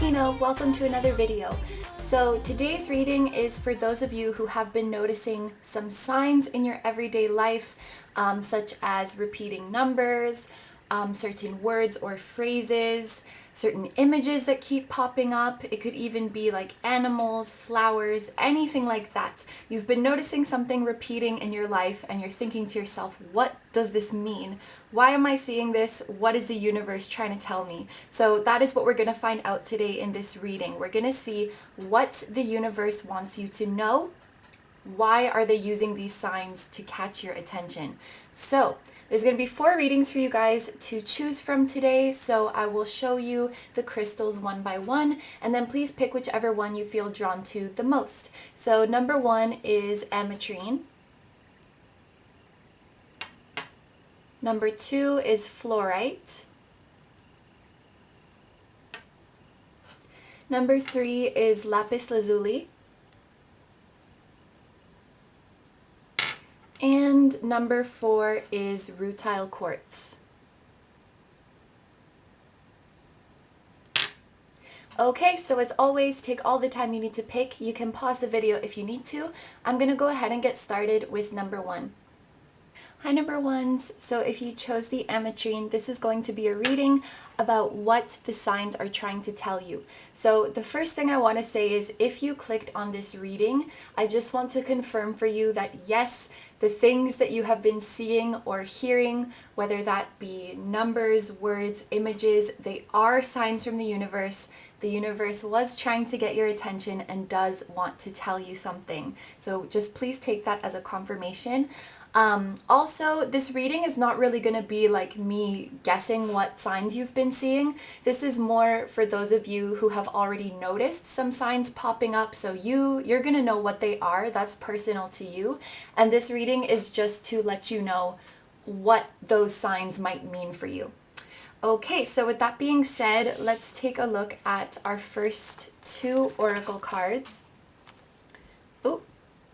Kino, welcome to another video. So today's reading is for those of you who have been noticing some signs in your everyday life, such as repeating numbers, certain words or phrases, certain images that keep popping up. It could even be like animals, flowers, anything like that. You've been noticing something repeating in your life and you're thinking to yourself, what does this mean? Why am I seeing this? What is the universe trying to tell me? So that is what we're going to find out today in this reading. We're going to see what the universe wants you to know. Why are they using these signs to catch your attention? So there's going to be 4 readings for you guys to choose from today. So I will show you the crystals one by one, and then please pick whichever one you feel drawn to the most. So number 1 is ametrine. Number 2 is fluorite. Number 3 is lapis lazuli. And number 4 is rutile quartz. Okay, so as always, take all the time you need to pick. You can pause the video if you need to. I'm going to go ahead and get started with number 1. Hi number ones, so if you chose the ametrine, this is going to be a reading about what the signs are trying to tell you. So the first thing I want to say is if you clicked on this reading, I just want to confirm for you that yes, the things that you have been seeing or hearing, whether that be numbers, words, images, they are signs from the universe. The universe was trying to get your attention and does want to tell you something. So just please take that as a confirmation. Also, this reading is not really going to be like me guessing what signs you've been seeing. This is more for those of you who have already noticed some signs popping up. So you're going to know what they are. That's personal to you. And this reading is just to let you know what those signs might mean for you. Okay, so with that being said, let's take a look at our first 2 oracle cards. Oh,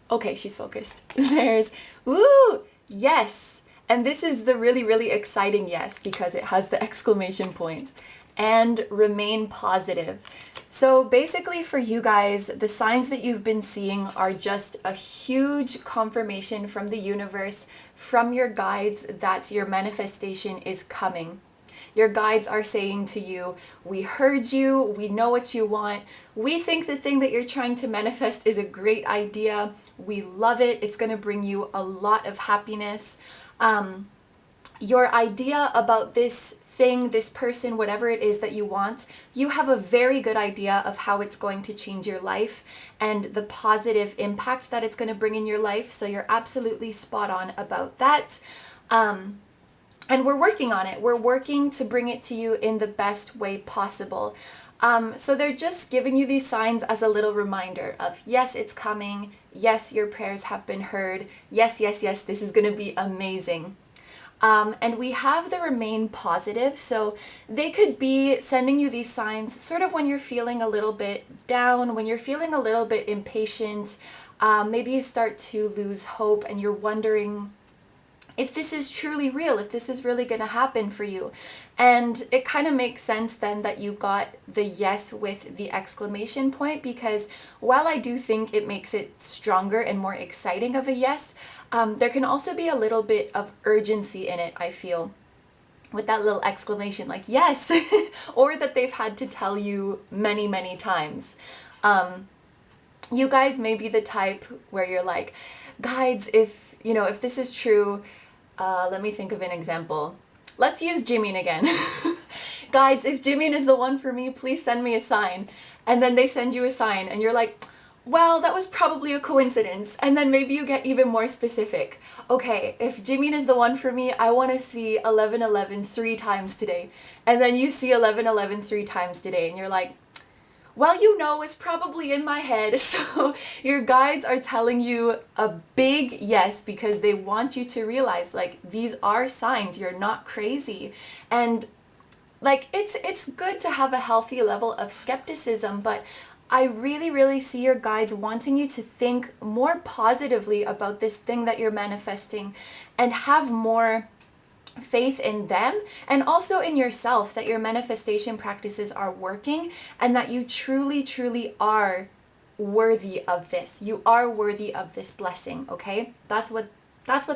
okay, she's focused. There's, woo, yes. And this is the really, really exciting yes, because it has the exclamation point. And remain positive. So basically for you guys, the signs that you've been seeing are just a huge confirmation from the universe, from your guides, that your manifestation is coming. Your guides are saying to you, we heard you, we know what you want, we think the thing that you're trying to manifest is a great idea, we love it, it's going to bring you a lot of happiness. Your idea about this thing, this person, whatever it is that you want, you have a very good idea of how it's going to change your life and the positive impact that it's going to bring in your life, so you're absolutely spot on about that. And we're working on it. We're working to bring it to you in the best way possible. So they're just giving you these signs as a little reminder of, yes, it's coming. Yes, your prayers have been heard. Yes, yes, yes, this is going to be amazing. And we have the remain positive. So they could be sending you these signs sort of when you're feeling a little bit down, when you're feeling a little bit impatient. Maybe you start to lose hope and you're wondering if this is truly real, if this is really going to happen for you. And it kind of makes sense then that you got the yes with the exclamation point, because while I do think it makes it stronger and more exciting of a yes, there can also be a little bit of urgency in it, I feel, with that little exclamation like yes, or that they've had to tell you many, many times. You guys may be the type where you're like, guides, if this is true, let me think of an example. Let's use Jimin again. Guides, if Jimin is the one for me, please send me a sign. And then they send you a sign and you're like, well, that was probably a coincidence. And then maybe you get even more specific. Okay, if Jimin is the one for me, I want to see 1111 3 times today. And then you see 1111 3 times today and you're like, well, it's probably in my head. So your guides are telling you a big yes because they want you to realize, like, these are signs. You're not crazy. And like, it's good to have a healthy level of skepticism, but I really, really see your guides wanting you to think more positively about this thing that you're manifesting and have more faith in them and also in yourself, that your manifestation practices are working and that you truly, truly are worthy of this. You are worthy of this blessing, okay? That's what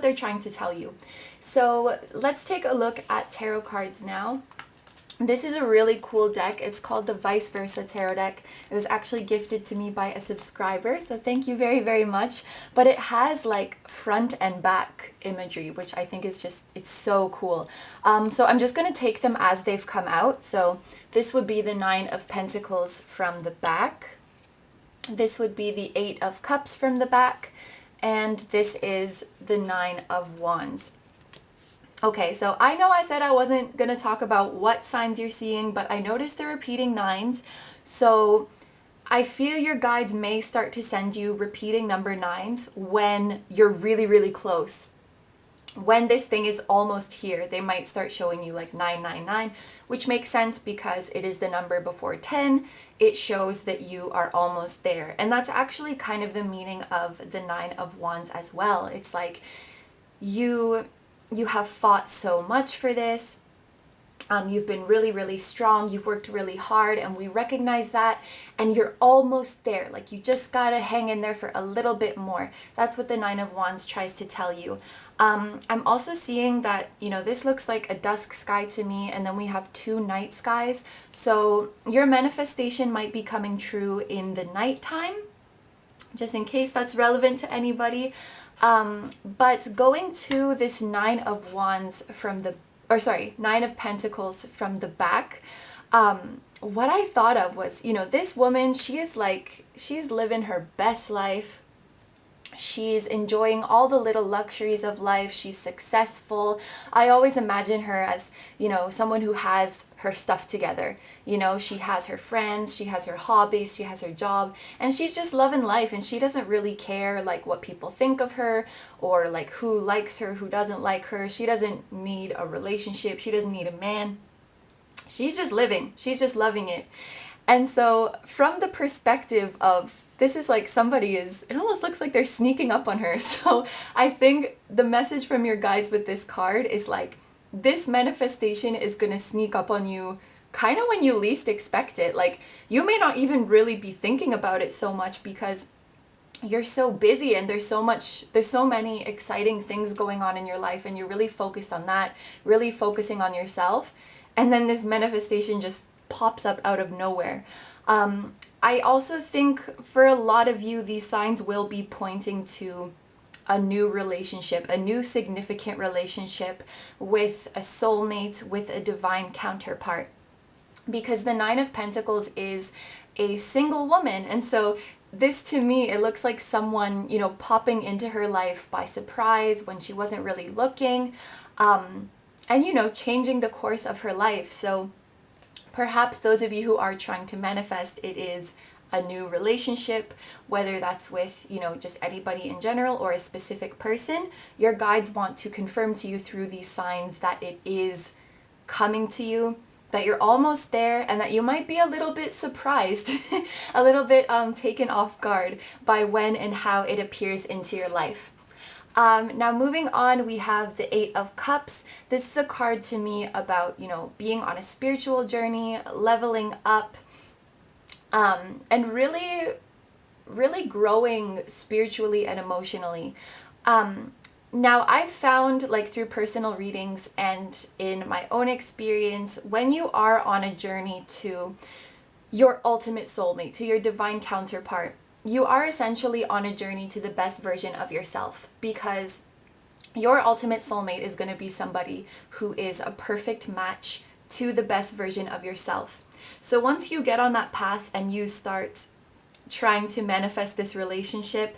they're trying to tell you. So let's take a look at tarot cards now. This is a really cool deck. It's called the Viceversa tarot deck. It was actually gifted to me by a subscriber, so thank you very, very much. But it has like front and back imagery, which I think is just, it's so cool. So I'm just going to take them as they've come out. So this would be the 9 of Pentacles from the back. This would be the 8 of Cups from the back. And this is the 9 of Wands. Okay, so I know I said I wasn't going to talk about what signs you're seeing, but I noticed the repeating 9s. So I feel your guides may start to send you repeating number 9s when you're really, really close. When this thing is almost here, they might start showing you like 999, which makes sense because it is the number before 10. It shows that you are almost there. And that's actually kind of the meaning of the 9 of Wands as well. It's like you have fought so much for this. You've been really, really strong. You've worked really hard, and we recognize that. And you're almost there. Like, you just gotta hang in there for a little bit more. That's what the 9 of Wands tries to tell you. I'm also seeing that, you know, this looks like a dusk sky to me, and then we have 2 night skies. So your manifestation might be coming9 in the nighttime, just in case that's relevant to anybody. But going to this 9 of Wands from the, 9 of Pentacles from the back, what I thought of was, you know, this woman, she's living her best life. She's enjoying all the little luxuries of life. She's successful. I always imagine her as, you know, someone who has her stuff together. You know, she has her friends, she has her hobbies, she has her job, and she's just loving life, and she doesn't really care like what people think of her or like who likes her, who doesn't like her. She doesn't need a relationship. She doesn't need a man. She's just living. She's just loving it. And so from the perspective of, this is like somebody is, it almost looks like they're sneaking up on her. So I think the message from your guides with this card is like, this manifestation is going to sneak up on you kind of when you least expect it. Like, you may not even really be thinking about it so much because you're so busy and there's so many exciting things going on in your life, and you're really focused on that, really focusing on yourself. And then this manifestation just pops up out of nowhere. I also think for a lot of you, these signs will be pointing to a new relationship, a new significant relationship with a soulmate, with a divine counterpart. Because the 9 of Pentacles is a single woman. And so this, to me, it looks like someone, you know, popping into her life by surprise when she wasn't really looking, and, you know, changing the course of her life. So perhaps those of you who are trying to manifest, it is a new relationship, whether that's with, you know, just anybody in general or a specific person. Your guides want to confirm to you through these signs that it is coming to you, that you're almost there, and that you might be a little bit surprised, a little bit taken off guard by when and how it appears into your life. Now moving on, we have the 8 of Cups. This is a card to me about, you know, being on a spiritual journey, leveling up, and really, really growing spiritually and emotionally. Now I've found, like, through personal readings and in my own experience, when you are on a journey to your ultimate soulmate, to your divine counterpart, you are essentially on a journey to the best version of yourself, because your ultimate soulmate is going to be somebody who is a perfect match to the best version of yourself. So once you get on that path and you start trying to manifest this relationship,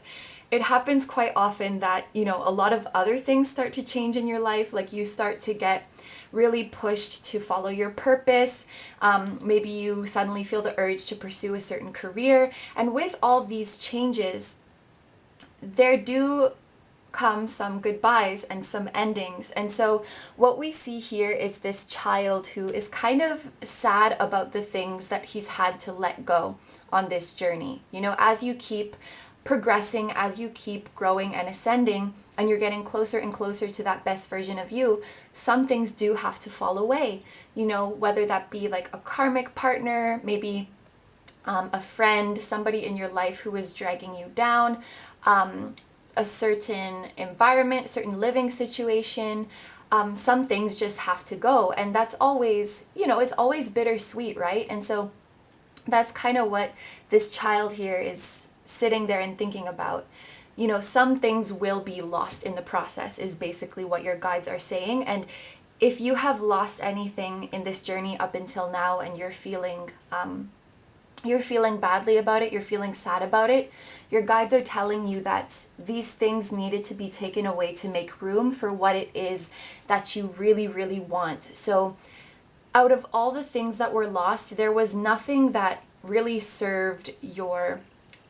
it happens quite often that, you know, a lot of other things start to change in your life. Like, you start to get really pushed to follow your purpose. Maybe you suddenly feel the urge to pursue a certain career. And with all these changes, there do come some goodbyes and some endings. And so what we see here is this child who is kind of sad about the things that he's had to let go on this journey. You know, as you keep progressing, as you keep growing and ascending, and you're getting closer and closer to that best version of you, some things do have to fall away. You know, whether that be like a karmic partner, maybe a friend, somebody in your life who is dragging you down, a certain environment, certain living situation. Some things just have to go. And that's always, you know, it's always bittersweet, right? And so that's kind of what this child here is sitting there and thinking about. You know, some things will be lost in the process, is basically what your guides are saying. And if you have lost anything in this journey up until now, and you're feeling badly about it, you're feeling sad about it, your guides are telling you that these things needed to be taken away to make room for what it is that you really, really want. So out of all the things that were lost, there was nothing that really served your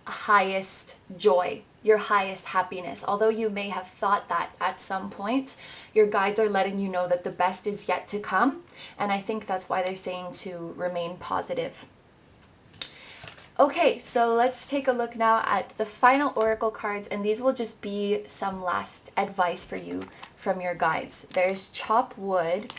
highest joy, your highest happiness. Although you may have thought that at some point, your guides are letting you know that the best is yet to come. And I think that's why they're saying to remain positive. Okay, so let's take a look now at the final oracle cards, and these will just be some last advice for you from your guides. There's chop wood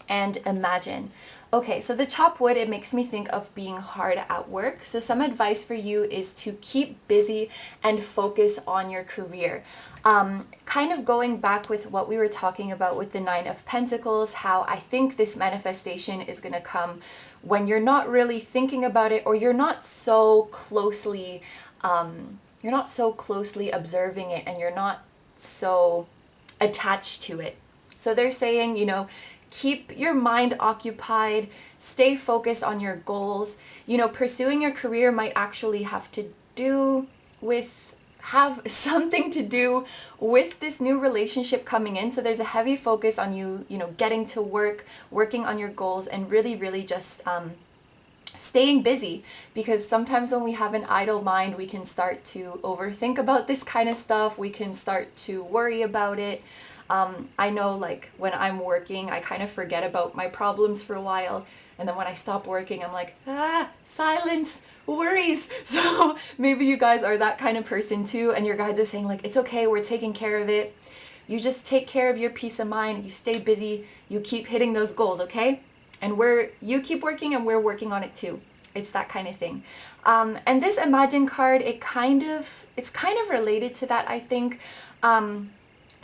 and imagine. Okay, so the chop wood, it makes me think of being hard at work. So some advice for you is to keep busy and focus on your career. Kind of going back with what we were talking about with the Nine of Pentacles, how I think this manifestation is going to come when you're not really thinking about it, or you're not so closely observing it, and you're not so attached to it. So they're saying, you know, keep your mind occupied, stay focused on your goals. You know, pursuing your career might actually have something to do with this new relationship coming in. So there's a heavy focus on you, you know, getting to work, working on your goals, and really, really just staying busy. Because sometimes when we have an idle mind, we can start to overthink about this kind of stuff. We can start to worry about it. I know, like, when I'm working, I kind of forget about my problems for a while. And then when I stop working, I'm like, silence, worries. So maybe you guys are that kind of person too. And your guides are saying, like, it's okay, we're taking care of it. You just take care of your peace of mind. You stay busy. You keep hitting those goals, okay? And you keep working, and we're working on it too. It's that kind of thing. And this Imagine card, it's kind of related to that, I think.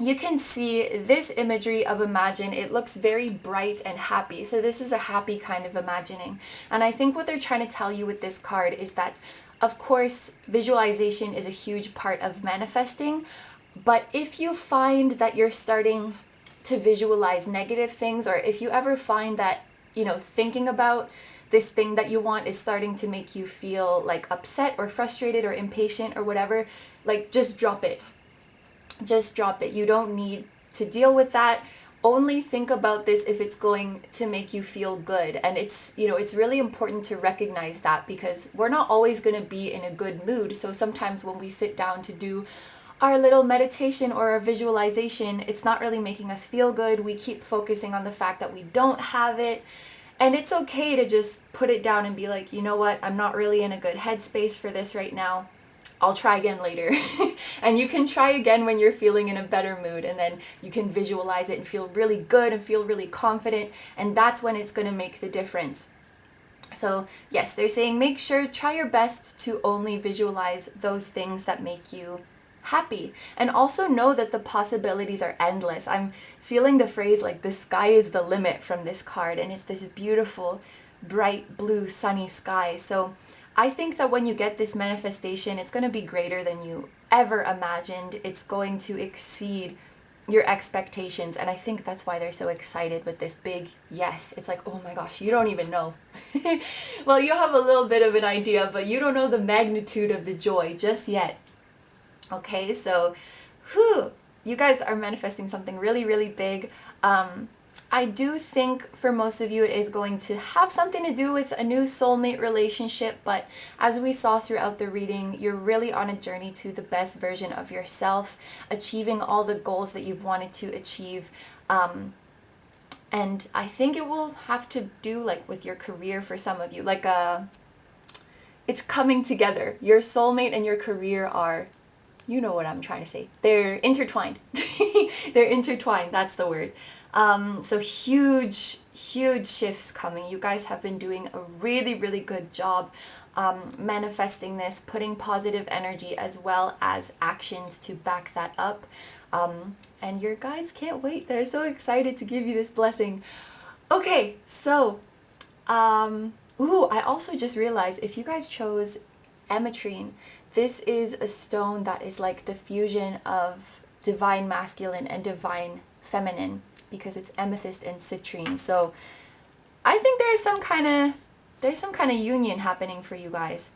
You can see this imagery of imagine. It looks very bright and happy. So this is a happy kind of imagining. And I think what they're trying to tell you with this card is that, of course, visualization is a huge part of manifesting. But if you find that you're starting to visualize negative things, or if you ever find that, you know, thinking about this thing that you want is starting to make you feel like upset or frustrated or impatient or whatever, like, just drop it. Just drop it. You don't need to deal with that. Only think about this if it's going to make you feel good. And it's, you know, it's really important to recognize that, because we're not always going to be in a good mood. So sometimes when we sit down to do our little meditation or our visualization, it's not really making us feel good. We keep focusing on the fact that we don't have it. And it's okay to just put it down and be like, you know what, I'm not really in a good headspace for this right now. I'll try again later. And you can try again when you're feeling in a better mood, and then you can visualize it and feel really good and feel really confident, and that's when it's going to make the difference. So yes, they're saying make sure, try your best to only visualize those things that make you happy, and also know that the possibilities are endless. I'm feeling the phrase like the sky is the limit from this card, and it's this beautiful bright blue sunny sky. So I think that when you get this manifestation, it's going to be greater than you ever imagined. It's going to exceed your expectations. And I think that's why they're so excited with this big yes. It's like, oh my gosh, you don't even know. Well, you have a little bit of an idea, but you don't know the magnitude of the joy just yet. Okay, so you guys are manifesting something really, really big. I do think for most of you it is going to have something to do with a new soulmate relationship, but as we saw throughout the reading, you're really on a journey to the best version of yourself, achieving all the goals that you've wanted to achieve. And I think it will have to do like with your career for some of you, like it's coming together. Your soulmate and your career are, you know what I'm trying to say. They're intertwined. They're intertwined, that's the word. So huge shifts coming. You guys have been doing a really good job manifesting this, putting positive energy as well as actions to back that up. And your guides can't wait. They're so excited to give you this blessing. Okay, so, I also just realized if you guys chose ametrine, this is a stone that is like the fusion of divine masculine and divine feminine, because it's amethyst and citrine. So I think there's some kind of union happening for you guys.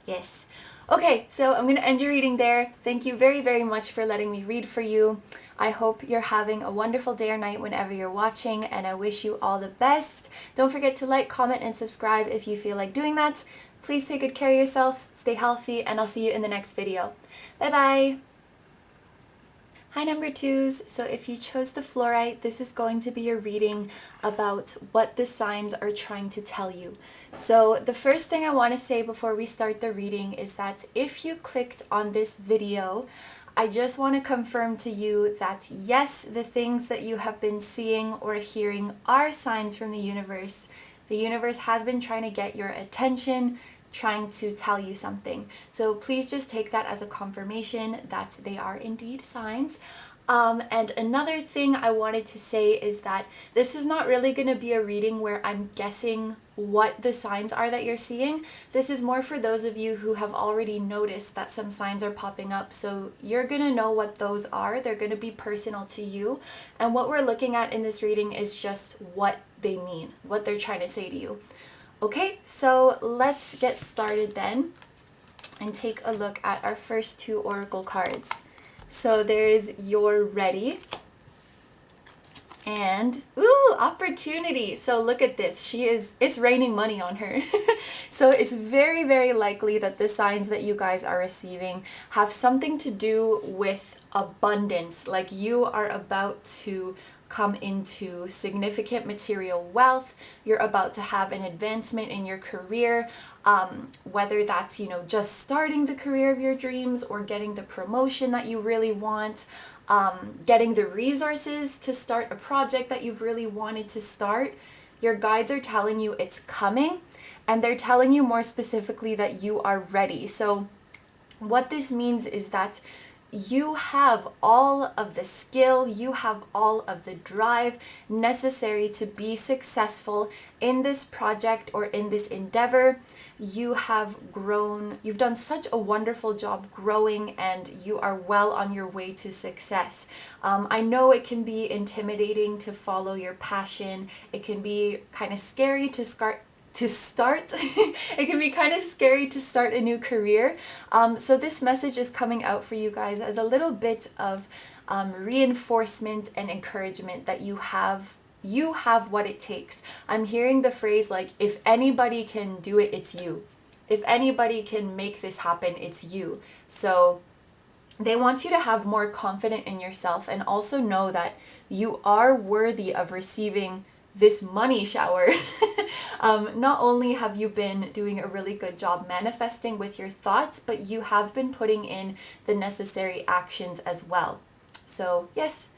Yes. Okay, so I'm going to end your reading there. Thank you very much for letting me read for you. I hope you're having a wonderful day or night whenever you're watching, and I wish you all the best. Don't forget to like, comment, and subscribe if you feel like doing that. Please take good care of yourself, stay healthy, and I'll see you in the next video. Bye-bye! Hi number 2s, so if you chose the fluorite, this is going to be your reading about what the signs are trying to tell you. So the first thing I want to say before we start the reading is that if you clicked on this video, I just want to confirm to you that yes, the things that you have been seeing or hearing are signs from the universe. The universe has been trying to get your attention, trying to tell you something. So please just take that as a confirmation that they are indeed signs. And another thing I wanted to say is that this is not really going to be a reading where I'm guessing what the signs are that you're seeing. This is more for those of you who have already noticed that some signs are popping up. So you're going to know what those are. They're going to be personal to you. And what we're looking at in this reading is just what they mean, what they're trying to say to you. Okay, so let's get started then and take a look at our first 2 oracle cards. So there's You're Ready and Opportunity. So look at this. It's raining money on her. So it's very likely that the signs that you guys are receiving have something to do with abundance. Like you are about to come into significant material wealth. You're about to have an advancement in your career, whether that's, just starting the career of your dreams or getting the promotion that you really want, getting the resources to start a project that you've really wanted to start. Your guides are telling you it's coming, and they're telling you more specifically that you are ready. So what this means is that you have all of the skill, you have all of the drive necessary to be successful in this project or in this endeavor. You have grown, you've done such a wonderful job growing, and you are well on your way to success. I know it can be intimidating to follow your passion. It can be kind of scary to start. It can be kind of scary to start a new career. So this message is coming out for you guys as a little bit of reinforcement and encouragement that you have what it takes. I'm hearing the phrase like, if anybody can do it, it's you. If anybody can make this happen, it's you. So they want you to have more confidence in yourself and also know that you are worthy of receiving this money shower. Not only have you been doing a really good job manifesting with your thoughts, but you have been putting in the necessary actions as well. So yes,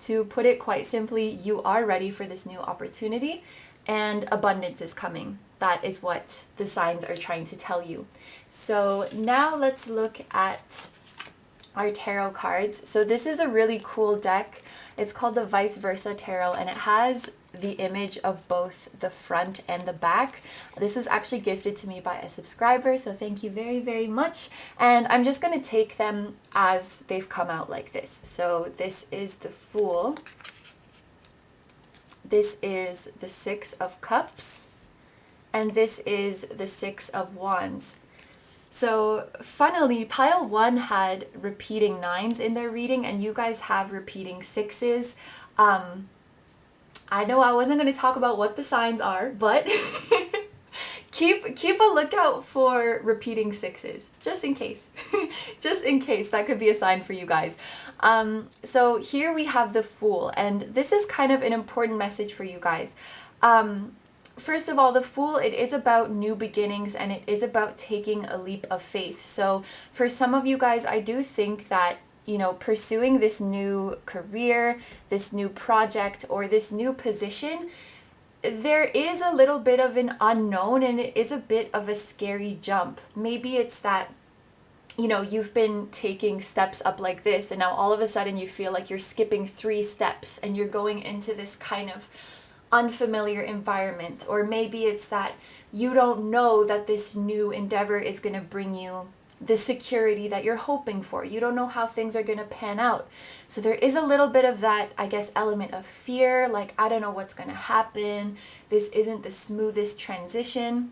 to put it quite simply, you are ready for this new opportunity, and abundance is coming. That is what the signs are trying to tell you. So now let's look at our tarot cards. So this is a really cool deck. It's called the Viceversa Tarot, and it has the image of both the front and the back. This was actually gifted to me by a subscriber, so thank you very much. And I'm just going to take them as they've come out like this. So this is the Fool. This is the Six of Cups. And this is the Six of Wands. So funnily, pile 1 had repeating 9s in their reading, and you guys have repeating 6s. I know I wasn't going to talk about what the signs are, but keep a lookout for repeating 6s, just in case. Just in case, that could be a sign for you guys. So here we have the Fool, and this is kind of an important message for you guys. first of all, the Fool, it is about new beginnings and it is about taking a leap of faith. So for some of you guys, I do think that, you know, pursuing this new career, this new project, or this new position, there is a little bit of an unknown and it is a bit of a scary jump. Maybe it's that, you know, you've been taking steps up like this and now all of a sudden you feel like you're skipping 3 steps and you're going into this kind of unfamiliar environment. Or maybe it's that you don't know that this new endeavor is going to bring you the security that you're hoping for. You don't know how things are going to pan out. So there is a little bit of that, I guess, element of fear, like, I don't know what's going to happen. This isn't the smoothest transition.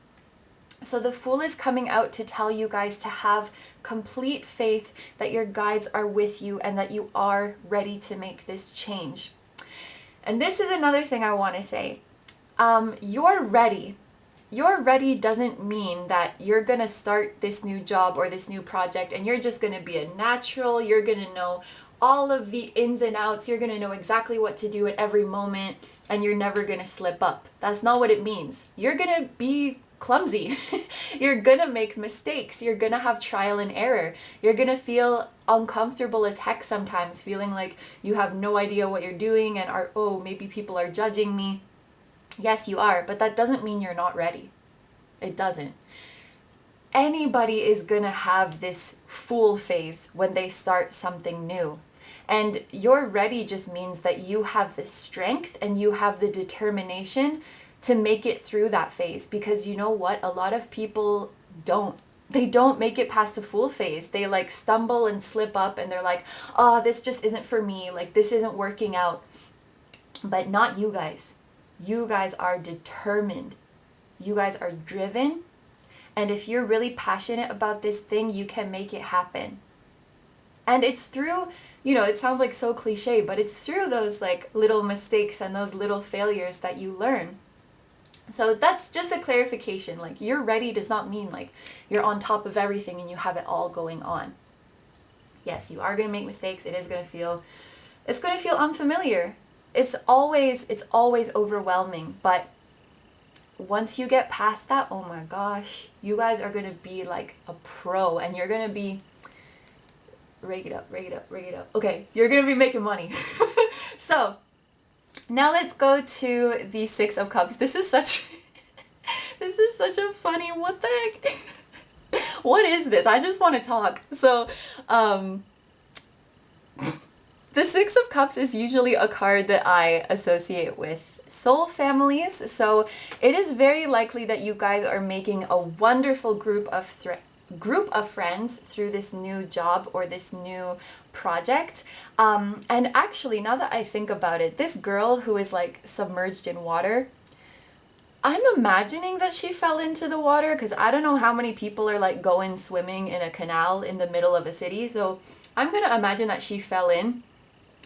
So the Fool is coming out to tell you guys to have complete faith that your guides are with you and that you are ready to make this change. And this is another thing I want to say. You're ready. You're ready doesn't mean that you're going to start this new job or this new project and you're just going to be a natural. You're going to know all of the ins and outs. You're going to know exactly what to do at every moment and you're never going to slip up. That's not what it means. You're going to be clumsy. You're going to make mistakes. You're going to have trial and error. You're going to feel uncomfortable as heck sometimes, feeling like you have no idea what you're doing and are, oh, maybe people are judging me. Yes, you are, but that doesn't mean you're not ready. It doesn't. Anybody is going to have this Fool phase when they start something new. And you're ready just means that you have the strength and you have the determination to make it through that phase. Because you know what? A lot of people don't. They don't make it past the Fool phase. They like stumble and slip up and they're like, oh, this just isn't for me. Like, this isn't working out. But not you guys. You guys are determined. You guys are driven. And if you're really passionate about this thing, you can make it happen. And it's through, you know, it sounds like so cliche, but it's through those like little mistakes and those little failures that you learn. So that's just a clarification. Like, you're ready does not mean like you're on top of everything and you have it all going on. Yes, you are going to make mistakes. It's going to feel unfamiliar. It's always overwhelming, but once you get past that, oh my gosh, you guys are going to be like a pro and you're going to be rake it up. Okay, you're going to be making money. So now let's go to the 6 of Cups. This is such a funny, what the heck? What is this? I just want to talk. So, the 6 of Cups is usually a card that I associate with soul families. So it is very likely that you guys are making a wonderful group of friends through this new job or this new project. And actually, now that I think about it, this girl who is like submerged in water, I'm imagining that she fell into the water because I don't know how many people are like going swimming in a canal in the middle of a city. So I'm going to imagine that she fell in.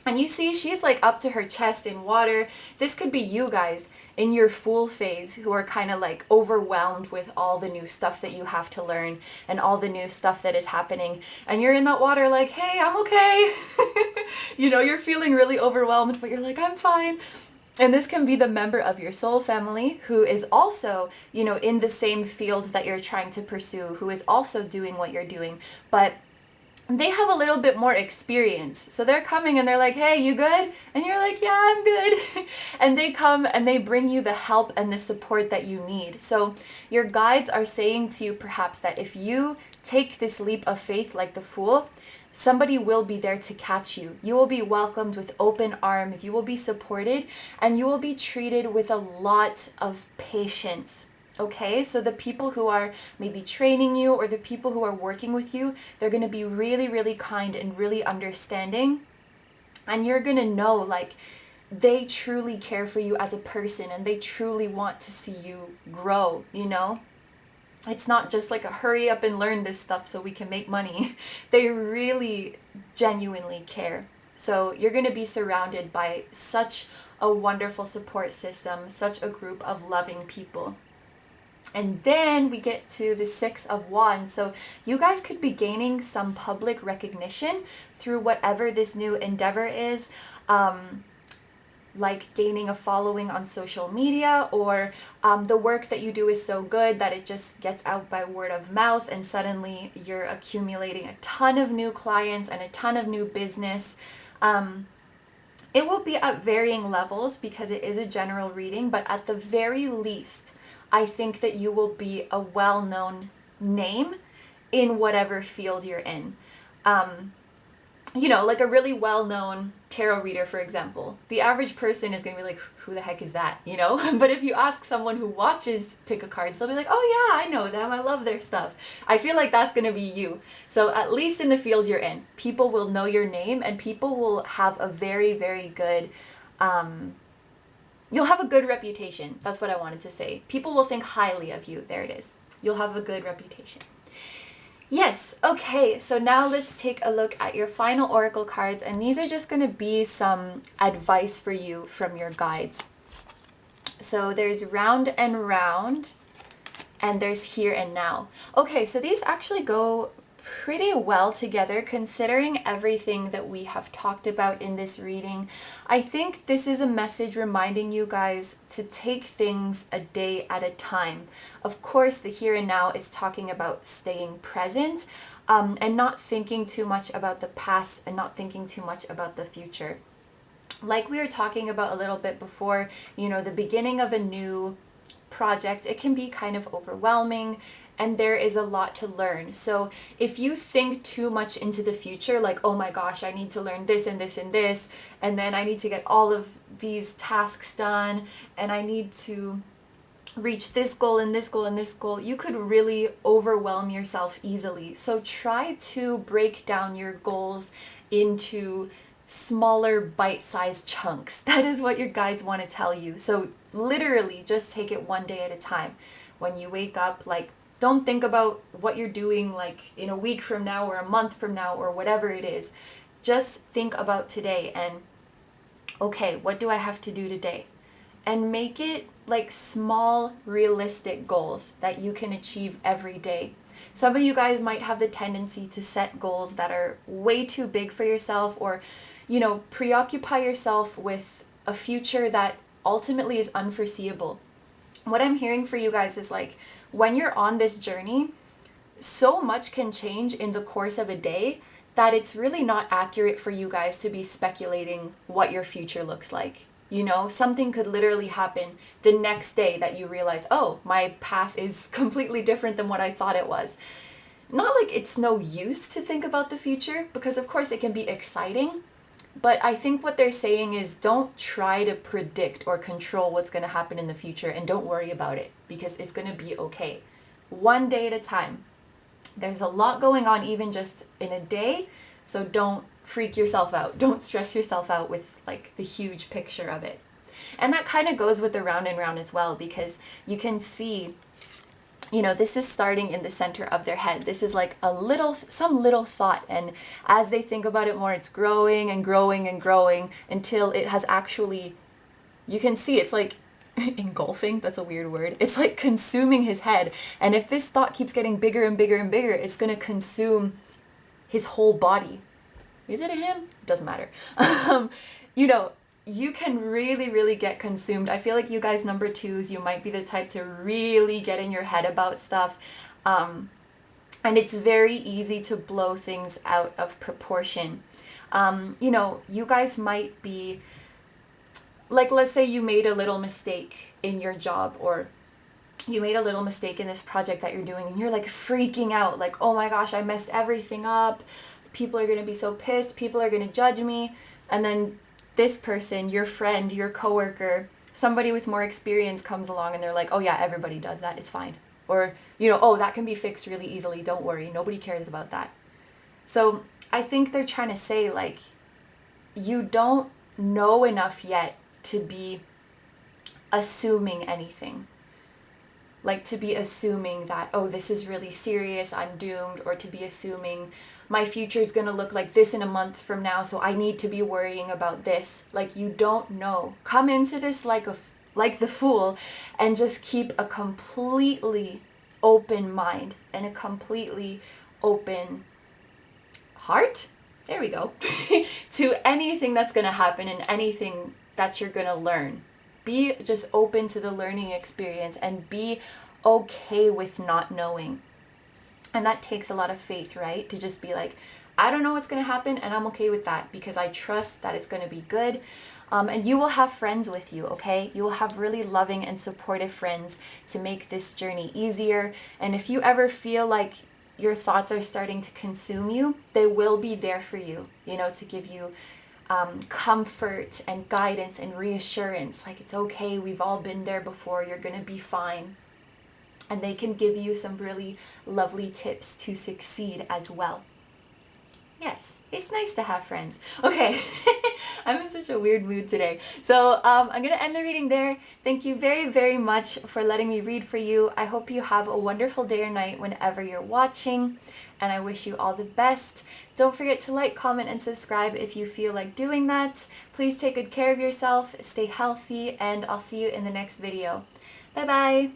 And you see, she's like up to her chest in water. This could be you guys in your Fool phase who are kind of like overwhelmed with all the new stuff that you have to learn and all the new stuff that is happening. And you're in that water like, hey, I'm okay. You know, you're feeling really overwhelmed, but you're like, I'm fine. And this can be the member of your soul family who is also, you know, in the same field that you're trying to pursue, who is also doing what you're doing. But they have a little bit more experience. So they're coming and they're like, hey, you good? And you're like, yeah, I'm good. And they come and they bring you the help and the support that you need. So your guides are saying to you perhaps that if you take this leap of faith like the Fool, somebody will be there to catch you. You will be welcomed with open arms. You will be supported and you will be treated with a lot of patience. Okay, so the people who are maybe training you or the people who are working with you, they're going to be really, really kind and really understanding. And you're going to know like they truly care for you as a person and they truly want to see you grow, you know? It's not just like a hurry up and learn this stuff so we can make money. They really genuinely care. So you're going to be surrounded by such a wonderful support system, such a group of loving people. And then we get to the 6 of Wands. So you guys could be gaining some public recognition through whatever this new endeavor is. like gaining a following on social media, or the work that you do is so good that it just gets out by word of mouth and suddenly you're accumulating a ton of new clients and a ton of new business. It will be at varying levels because it is a general reading, but at the very least, I think that you will be a well-known name in whatever field you're in. You know, like a really well-known tarot reader, for example. The average person is going to be like, who the heck is that, you know? But if you ask someone who watches pick a cards, they'll be like, oh yeah, I know them, I love their stuff. I feel like that's going to be you. So at least in the field you're in, people will know your name and people will have a very, very good, you'll have a good reputation. That's what I wanted to say. People will think highly of you. There it is. You'll have a good reputation. Yes, okay, so now let's take a look at your final oracle cards, and these are just going to be some advice for you from your guides. So there's round and round, and there's here and now. Okay, so these actually go pretty well together considering everything that we have talked about in this reading. I think this is a message reminding you guys to take things a day at a time. Of course, the here and now is talking about staying present and not thinking too much about the past and not thinking too much about the future. Like we were talking about a little bit before, you know, the beginning of a new project, it can be kind of overwhelming. And there is a lot to learn. So if you think too much into the future, like, oh my gosh, I need to learn this and this and this, and then I need to get all of these tasks done, and I need to reach this goal and this goal and this goal, you could really overwhelm yourself easily. So try to break down your goals into smaller bite-sized chunks. That is what your guides want to tell you. So literally just take it one day at a time. When you wake up, like, don't think about what you're doing like in a week from now or a month from now or whatever it is. Just think about today and, okay, what do I have to do today? And make it like small, realistic goals that you can achieve every day. Some of you guys might have the tendency to set goals that are way too big for yourself, or, you know, preoccupy yourself with a future that ultimately is unforeseeable. What I'm hearing for you guys is like, when you're on this journey, so much can change in the course of a day that it's really not accurate for you guys to be speculating what your future looks like. You know, something could literally happen the next day that you realize, oh, my path is completely different than what I thought it was. Not like it's no use to think about the future, because of course it can be exciting. But I think what they're saying is don't try to predict or control what's going to happen in the future, and don't worry about it because it's going to be okay. One day at a time. There's a lot going on even just in a day, so don't freak yourself out. Don't stress yourself out with like the huge picture of it. And that kind of goes with the round and round as well, because you can see, you know, this is starting in the center of their head. This is like some little thought. And as they think about it more, it's growing and growing and growing until it has actually, you can see it's like engulfing. That's a weird word. It's like consuming his head. And if this thought keeps getting bigger and bigger and bigger, it's going to consume his whole body. Is it a him? Doesn't matter. You know, you can really, really get consumed. I feel like you guys number twos, you might be the type to really get in your head about stuff. And it's very easy to blow things out of proportion. You know, you guys might be, like, let's say you made a little mistake in your job, or you made a little mistake in this project that you're doing, and you're like freaking out, like, oh my gosh, I messed everything up. People are going to be so pissed. People are going to judge me. And then this person, your friend, your coworker, somebody with more experience comes along and they're like, oh yeah, everybody does that, it's fine. Or, you know, oh, that can be fixed really easily, don't worry, nobody cares about that. So I think they're trying to say, like, you don't know enough yet to be assuming anything. Like to be assuming that, oh, this is really serious, I'm doomed, or to be assuming my future is going to look like this in a month from now, so I need to be worrying about this. Like, you don't know. Come into this like the fool, and just keep a completely open mind and a completely open heart. There we go. To anything that's going to happen and anything that you're gonna learn. Be just open to the learning experience and be okay with not knowing. And that takes a lot of faith, right? To just be like, I don't know what's going to happen and I'm okay with that because I trust that it's going to be good. And you will have friends with you, okay? You will have really loving and supportive friends to make this journey easier. And if you ever feel like your thoughts are starting to consume you, they will be there for you, you know, to give you comfort and guidance and reassurance. Like, it's okay, we've all been there before, you're going to be fine. And they can give you some really lovely tips to succeed as well. Yes, it's nice to have friends. Okay, I'm in such a weird mood today. So I'm going to end the reading there. Thank you very, very much for letting me read for you. I hope you have a wonderful day or night whenever you're watching. And I wish you all the best. Don't forget to like, comment, and subscribe if you feel like doing that. Please take good care of yourself, stay healthy, and I'll see you in the next video. Bye-bye.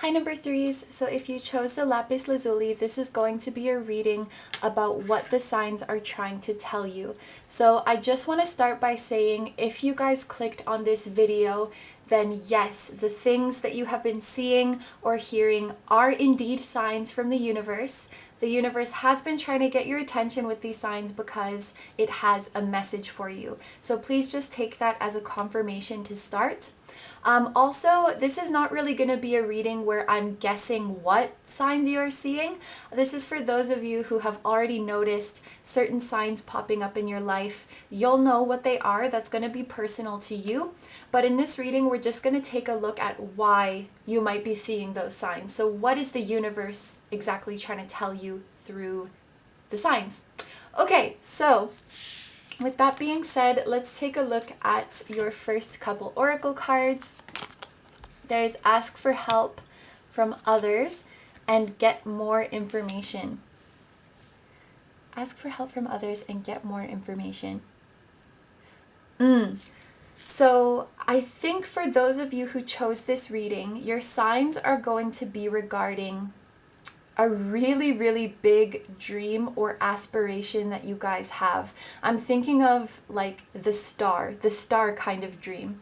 Hi number 3s, so if you chose the lapis lazuli, this is going to be a reading about what the signs are trying to tell you. So I just want to start by saying, if you guys clicked on this video, then yes, the things that you have been seeing or hearing are indeed signs from the universe. The universe has been trying to get your attention with these signs because it has a message for you. So please just take that as a confirmation to start. Also, this is not really going to be a reading where I'm guessing what signs you are seeing. This is for those of you who have already noticed certain signs popping up in your life. You'll know what they are. That's going to be personal to you. But in this reading, we're just going to take a look at why you might be seeing those signs. So what is the universe exactly trying to tell you through the signs? Okay, so with that being said, let's take a look at your first couple oracle cards. There's ask for help from others and get more information. Ask for help from others and get more information. So I think for those of you who chose this reading, your signs are going to be regarding a really, really big dream or aspiration that you guys have. I'm thinking of like the star kind of dream.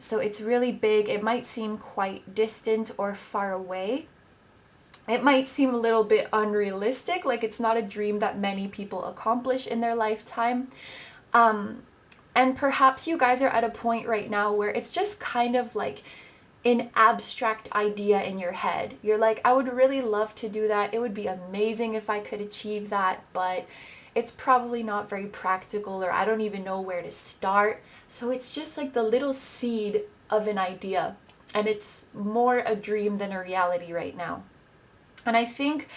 So it's really big. It might seem quite distant or far away. It might seem a little bit unrealistic, like it's not a dream that many people accomplish in their lifetime. And perhaps you guys are at a point right now where it's just kind of like an abstract idea in your head. You're like, I would really love to do that. It would be amazing if I could achieve that, but it's probably not very practical, or I don't even know where to start. So it's just like the little seed of an idea, and it's more a dream than a reality right now. And I think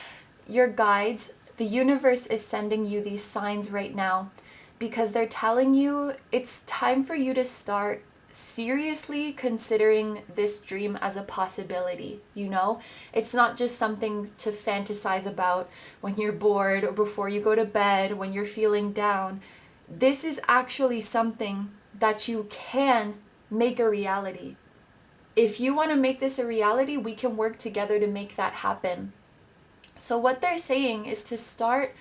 your guides, the universe is sending you these signs right now because they're telling you it's time for you to start seriously considering this dream as a possibility. You know, it's not just something to fantasize about when you're bored or before you go to bed, when you're feeling down. This is actually something that you can make a reality. If you want to make this a reality, we can work together to make that happen. So what they're saying is to start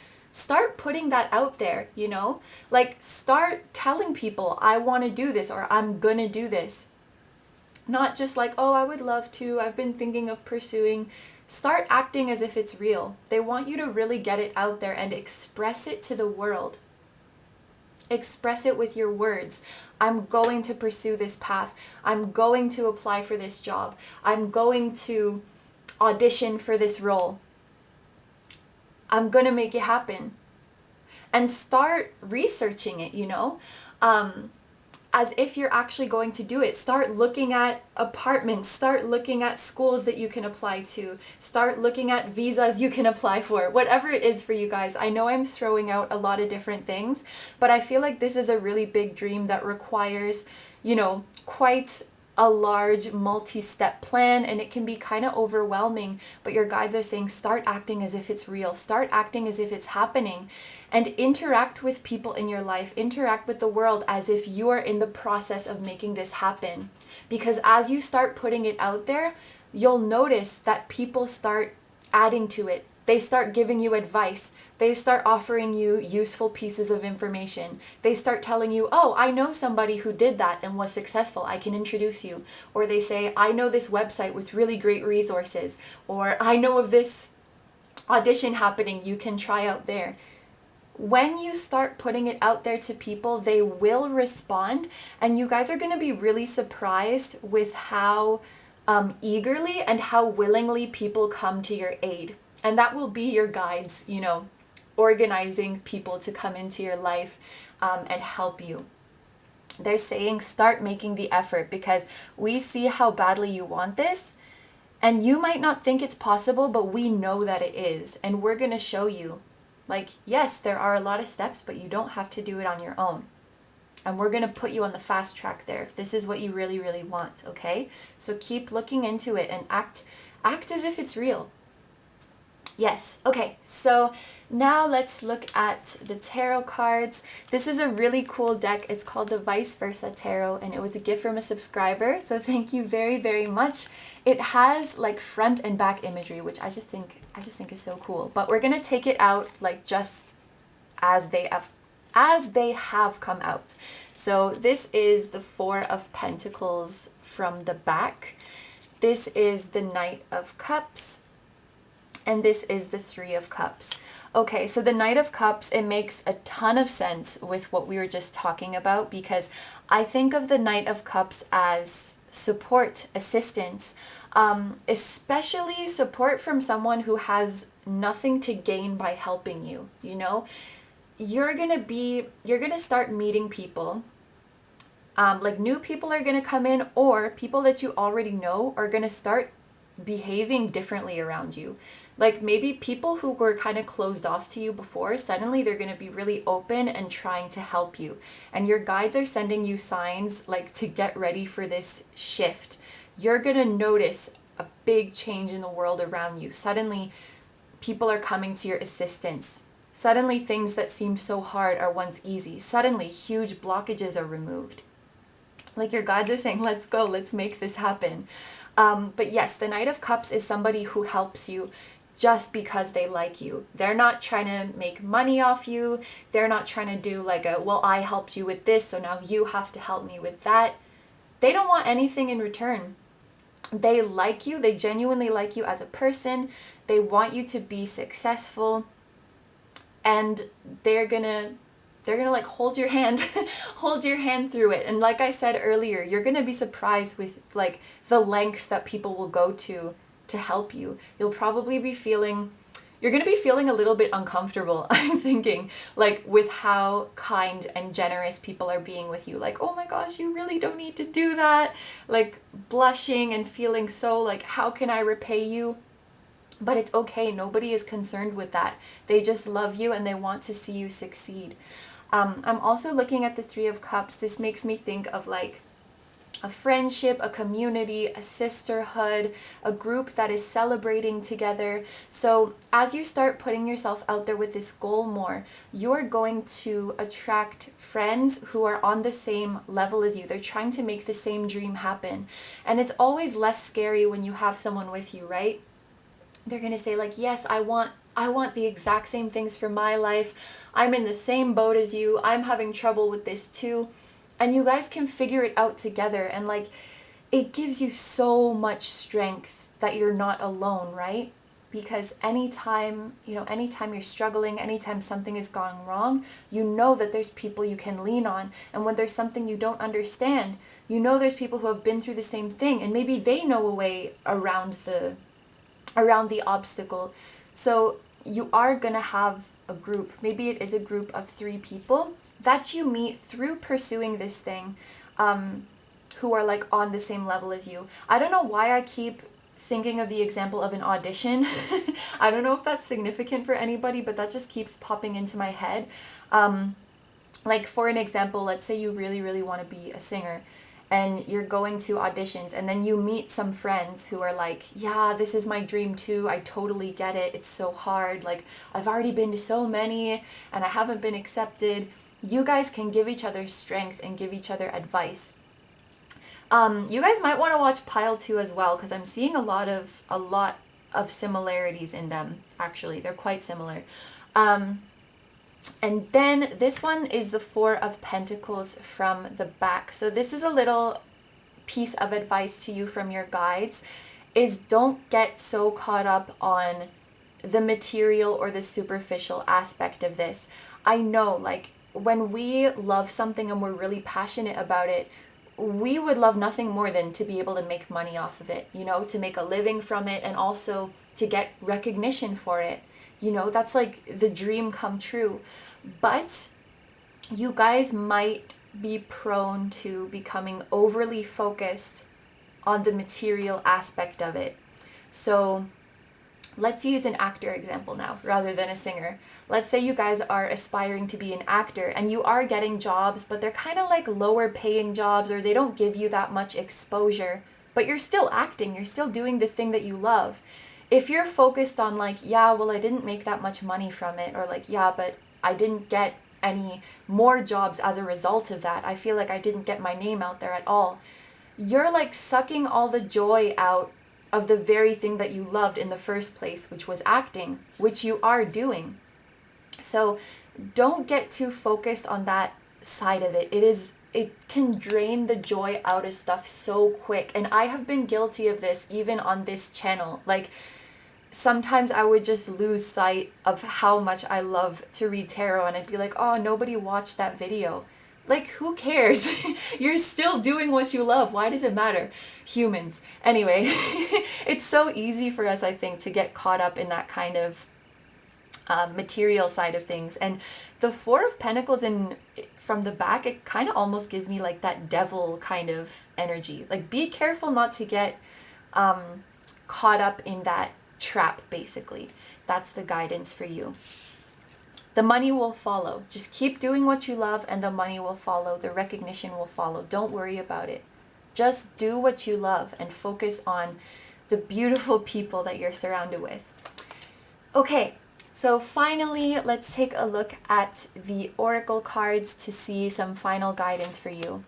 putting that out there, you know, like start telling people, I want to do this, or I'm gonna do this. Not just like, oh, I would love to, I've been thinking of pursuing. Start acting as if it's real. They want you to really get it out there and express it to the world. Express it with your words. I'm going to pursue this path. I'm going to apply for this job. I'm going to audition for this role. I'm going to make it happen. And start researching it, you know, as if you're actually going to do it. Start looking at apartments, start looking at schools that you can apply to, start looking at visas you can apply for, whatever it is for you guys. I know I'm throwing out a lot of different things, but I feel like this is a really big dream that requires, you know, quite a large multi-step plan, and it can be kind of overwhelming, but your guides are saying start acting as if it's real, start acting as if it's happening, and interact with people in your life, interact with the world as if you are in the process of making this happen. Because as you start putting it out there, you'll notice that people start adding to it. They start giving you advice. They start offering you useful pieces of information. They start telling you, oh, I know somebody who did that and was successful. I can introduce you. Or they say, I know this website with really great resources. Or I know of this audition happening. You can try out there. When you start putting it out there to people, they will respond. And you guys are going to be really surprised with how eagerly and how willingly people come to your aid. And that will be your guides, you know, organizing people to come into your life and help you. They're saying start making the effort because we see how badly you want this. And you might not think it's possible, but we know that it is. And we're going to show you, like, yes, there are a lot of steps, but you don't have to do it on your own. And we're going to put you on the fast track there if this is what you really, really want, okay? So keep looking into it and act as if it's real. Yes, okay, so now let's look at the tarot cards. This is a really cool deck. It's called the Viceversa Tarot, and it was a gift from a subscriber, so thank you very, very much. It has like front and back imagery, which I just think is so cool. But we're gonna take it out like just as they have come out. So this is the Four of Pentacles from the back. This is the Knight of Cups. And this is the Three of Cups. Okay, so the Knight of Cups, it makes a ton of sense with what we were just talking about, because I think of the Knight of Cups as support, assistance, especially support from someone who has nothing to gain by helping you, you know? You're gonna start meeting people, like new people are gonna come in, or people that you already know are gonna start behaving differently around you. Like maybe people who were kind of closed off to you before, suddenly they're going to be really open and trying to help you. And your guides are sending you signs like to get ready for this shift. You're going to notice a big change in the world around you. Suddenly people are coming to your assistance. Suddenly things that seem so hard are once easy. Suddenly huge blockages are removed. Like your guides are saying, let's go, let's make this happen. But yes, the Knight of Cups is somebody who helps you just because they like you. They're not trying to make money off you. They're not trying to do like a, well, I helped you with this, so now you have to help me with that. They don't want anything in return. They like you. They genuinely like you as a person. They want you to be successful. And they're gonna like hold your hand, hold your hand through it. And like I said earlier, you're gonna be surprised with like the lengths that people will go to help you. You'll probably be feeling, you're gonna be feeling a little bit uncomfortable, I'm thinking, like with how kind and generous people are being with you. Like, oh my gosh, you really don't need to do that. Like blushing and feeling so like, how can I repay you? But it's okay. Nobody is concerned with that. They just love you and they want to see you succeed. I'm also looking at the Three of Cups. This makes me think of like a friendship, a community, a sisterhood, a group that is celebrating together. So as you start putting yourself out there with this goal more, you're going to attract friends who are on the same level as you. They're trying to make the same dream happen. And it's always less scary when you have someone with you, right? They're going to say like, yes, I want the exact same things for my life. I'm in the same boat as you. I'm having trouble with this too. And you guys can figure it out together. And like, it gives you so much strength that you're not alone, right? Because anytime you're struggling, anytime something has gone wrong, you know that there's people you can lean on. And when there's something you don't understand, you know there's people who have been through the same thing. And maybe they know a way around the obstacle. So you are gonna have a group, maybe it is a group of 3 people that you meet through pursuing this thing, who are like on the same level as you. I don't know why I keep thinking of the example of an audition. I don't know if that's significant for anybody, but that just keeps popping into my head. Like for an example, let's say you really, really want to be a singer and you're going to auditions, and then you meet some friends who are like, yeah, this is my dream too. I totally get it. It's so hard. Like I've already been to so many and I haven't been accepted. You guys can give each other strength and give each other advice. You guys might want to watch Pile 2 as well, because I'm seeing a lot of similarities in them, actually. They're quite similar. And then this one is the Four of Pentacles from the back. So this is a little piece of advice to you from your guides, is don't get so caught up on the material or the superficial aspect of this. I know, like, when we love something and we're really passionate about it, we would love nothing more than to be able to make money off of it, you know, to make a living from it, and also to get recognition for it. You know, that's like the dream come true. But you guys might be prone to becoming overly focused on the material aspect of it. So let's use an actor example now rather than a singer. Let's say you guys are aspiring to be an actor and you are getting jobs, but they're kind of like lower paying jobs, or they don't give you that much exposure, but you're still acting, you're still doing the thing that you love. If you're focused on like, yeah, well, I didn't make that much money from it, or like, yeah, but I didn't get any more jobs as a result of that, I feel like I didn't get my name out there at all, you're like sucking all the joy out of the very thing that you loved in the first place, which was acting, which you are doing. So don't get too focused on that side of it. It can drain the joy out of stuff so quick. And I have been guilty of this even on this channel. Like, sometimes I would just lose sight of how much I love to read tarot, and I'd be like, oh, nobody watched that video. Like, who cares? You're still doing what you love. Why does it matter? Humans. Anyway, it's so easy for us, I think, to get caught up in that kind of material side of things. And the Four of Pentacles from the back, it kind of almost gives me like that devil kind of energy. Like, be careful not to get caught up in that trap, basically. That's the guidance for you. The money will follow. Just keep doing what you love and the money will follow. The recognition will follow. Don't worry about it. Just do what you love and focus on the beautiful people that you're surrounded with. Okay, so finally, let's take a look at the oracle cards to see some final guidance for you.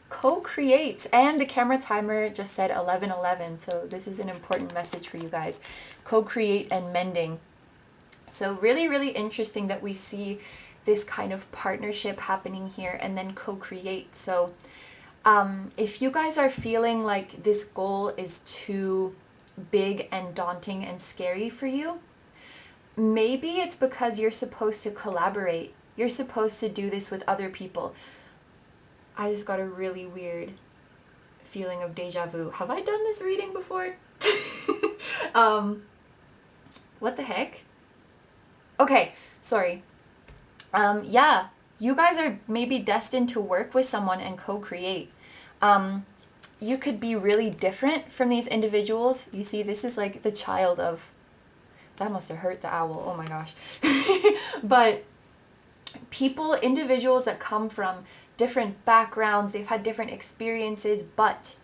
Co-create, and the camera timer just said 11:11, so this is an important message for you guys. Co-create and mending. So really, really interesting that we see this kind of partnership happening here, and then co-create. So if you guys are feeling like this goal is too big and daunting and scary for you, maybe it's because you're supposed to collaborate. You're supposed to do this with other people. I just got a really weird feeling of deja vu. Have I done this reading before? What the heck? Okay, sorry. Yeah, you guys are maybe destined to work with someone and co-create. You could be really different from these individuals. You see, this is like the child of... That must have hurt the owl. Oh my gosh. But individuals that come from different backgrounds, they've had different experiences, but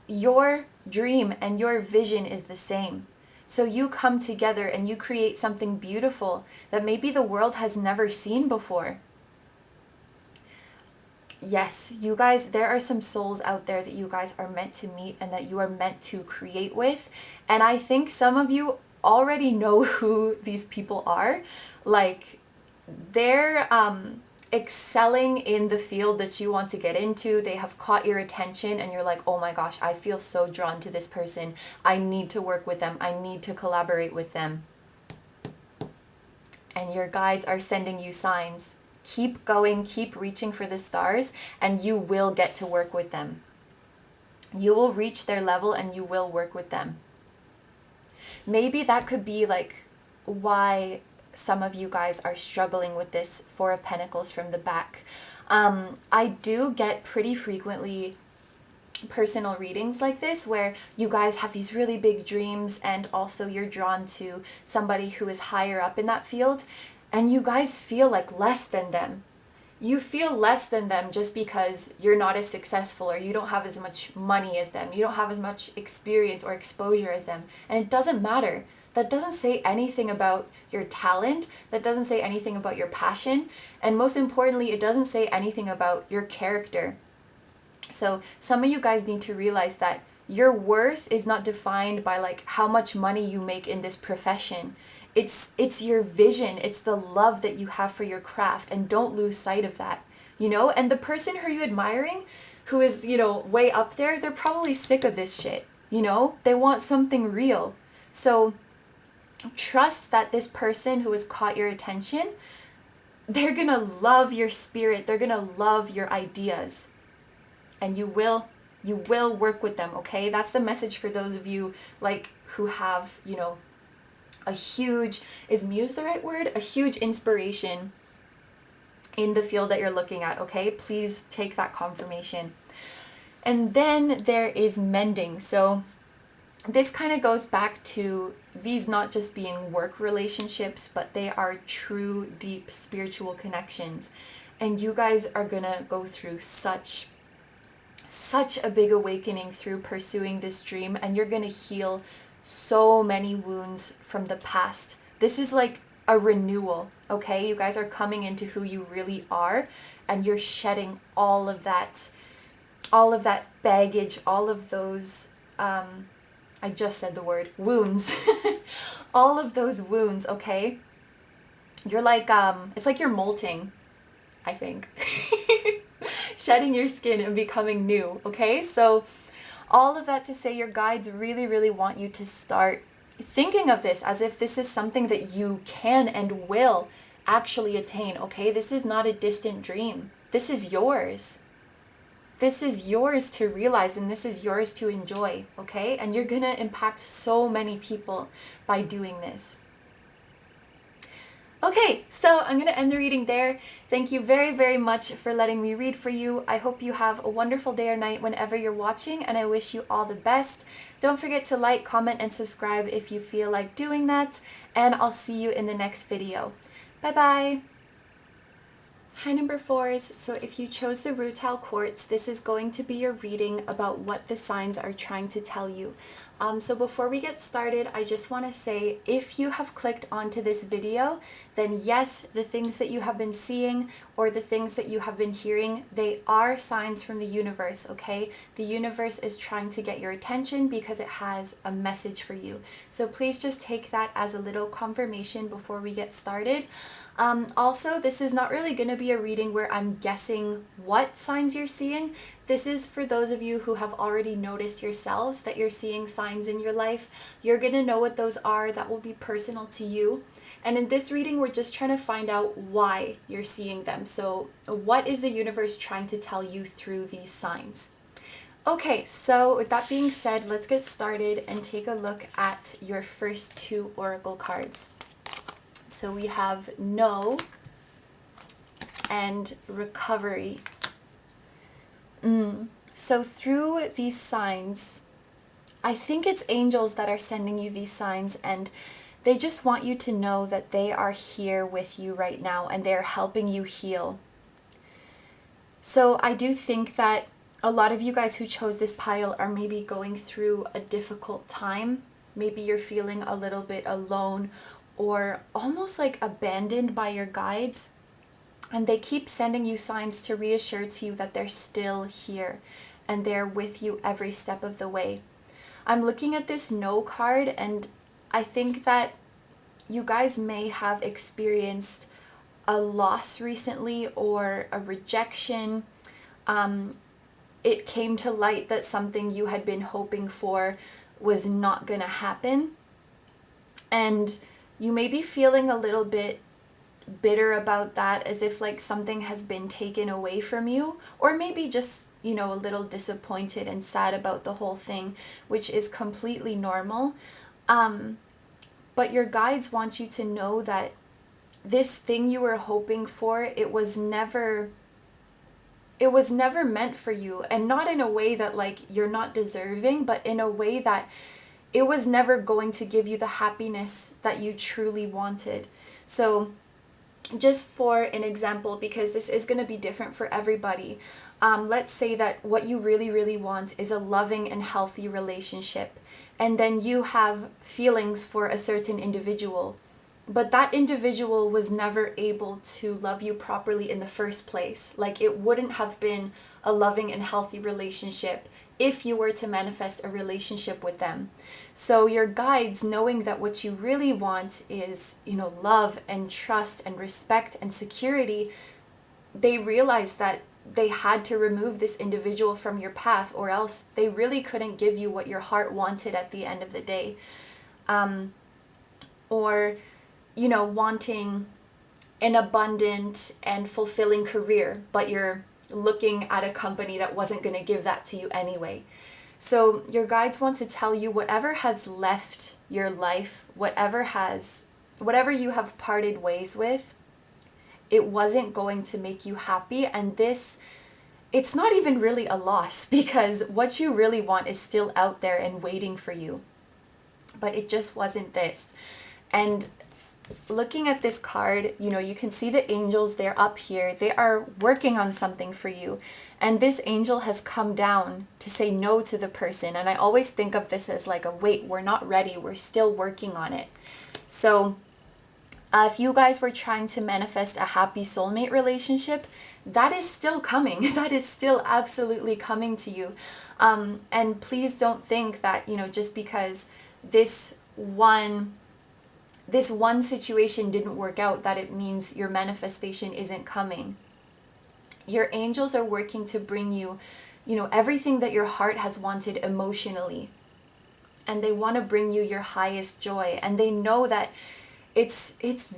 your dream and your vision is the same. So you come together and you create something beautiful that maybe the world has never seen before. Yes, you guys, there are some souls out there that you guys are meant to meet and that you are meant to create with. And I think some of you already know who these people are. Like, they're excelling in the field that you want to get into. They have caught your attention and you're like, oh my gosh, I feel so drawn to this person. I need to work with them. I need to collaborate with them. And your guides are sending you signs. Keep going, keep reaching for the stars, and you will get to work with them. You will reach their level and you will work with them. Maybe that could be like why some of you guys are struggling with this Four of Pentacles from the back. I do get pretty frequently personal readings like this where you guys have these really big dreams and also you're drawn to somebody who is higher up in that field and you guys feel like less than them. You feel less than them just because you're not as successful or you don't have as much money as them. You don't have as much experience or exposure as them. And it doesn't matter. That doesn't say anything about your talent. That doesn't say anything about your passion. And most importantly, it doesn't say anything about your character. So some of you guys need to realize that Your worth is not defined by like how much money you make in this profession. It's your vision, it's the love that you have for your craft, and don't lose sight of that, you know? And the person who you're admiring, who is, you know, way up there, they're probably sick of this shit, you know? They want something real. So trust that this person who has caught your attention, they're gonna love your spirit, they're gonna love your ideas, and you will work with them, okay? That's the message for those of you like who have, you know, a huge, is muse the right word? A huge inspiration in the field that you're looking at, okay? Please take that confirmation. And then there is mending. So this kind of goes back to these not just being work relationships, but they are true, deep spiritual connections. And you guys are gonna go through such a big awakening through pursuing this dream, and you're gonna heal so many wounds from the past. This is like a renewal, okay? You guys are coming into who you really are, and you're shedding all of that baggage, all of those I just said the word wounds. All of those wounds, okay? You're like it's like you're molting, I think. Shedding your skin and becoming new, okay? So all of that to say, your guides really, really want you to start thinking of this as if this is something that you can and will actually attain, okay? This is not a distant dream. This is yours. This is yours to realize, and this is yours to enjoy, okay? And you're gonna impact so many people by doing this. Okay, so I'm going to end the reading there. Thank you very, very much for letting me read for you. I hope you have a wonderful day or night whenever you're watching, and I wish you all the best. Don't forget to like, comment, and subscribe if you feel like doing that, and I'll see you in the next video. Bye-bye! Hi, number 4s. So if you chose the rutile quartz, this is going to be your reading about what the signs are trying to tell you. So before we get started, I just want to say, if you have clicked onto this video, then yes, the things that you have been seeing or the things that you have been hearing, they are signs from the universe, okay? The universe is trying to get your attention because it has a message for you. So please just take that as a little confirmation before we get started. Also, this is not really going to be a reading where I'm guessing what signs you're seeing. This is for those of you who have already noticed yourselves that you're seeing signs in your life. You're going to know what those are. That will be personal to you. And in this reading, we're just trying to find out why you're seeing them. So what is the universe trying to tell you through these signs? Okay, so with that being said, let's get started and take a look at your first 2 oracle cards. So we have No and Recovery. So through these signs, I think it's angels that are sending you these signs, and they just want you to know that they are here with you right now and they're helping you heal. So I do think that a lot of you guys who chose this pile are maybe going through a difficult time. Maybe you're feeling a little bit alone or almost like abandoned by your guides. And they keep sending you signs to reassure to you that they're still here and they're with you every step of the way. I'm looking at this No card, and I think that you guys may have experienced a loss recently or a rejection. It came to light that something you had been hoping for was not gonna happen. And you may be feeling a little bit bitter about that, as if like something has been taken away from you, or maybe just, you know, a little disappointed and sad about the whole thing, which is completely normal. But your guides want you to know that this thing you were hoping for, it was never meant for you, and not in a way that like you're not deserving, but in a way that it was never going to give you the happiness that you truly wanted. So just for an example, because this is going to be different for everybody, let's say that what you really, really want is a loving and healthy relationship, and then you have feelings for a certain individual, but that individual was never able to love you properly in the first place. Like, it wouldn't have been a loving and healthy relationship if you were to manifest a relationship with them. So your guides, knowing that what you really want is, love and trust and respect and security, they realized that they had to remove this individual from your path, or else they really couldn't give you what your heart wanted at the end of the day. Or wanting an abundant and fulfilling career, but you're looking at a company that wasn't going to give that to you anyway. So your guides want to tell you, whatever has left your life, whatever you have parted ways with, it wasn't going to make you happy. And it's not even really a loss, because what you really want is still out there and waiting for you. But it just wasn't this. And looking at this card, you can see the angels, they're up here. They are working on something for you. And this angel has come down to say no to the person. And I always think of this as like wait, we're not ready. We're still working on it. So if you guys were trying to manifest a happy soulmate relationship, that is still coming. That is still absolutely coming to you. And please don't think that, just because this one situation didn't work out, that it means your manifestation isn't coming. Your angels are working to bring you, everything that your heart has wanted emotionally. And they want to bring you your highest joy. And they know that it's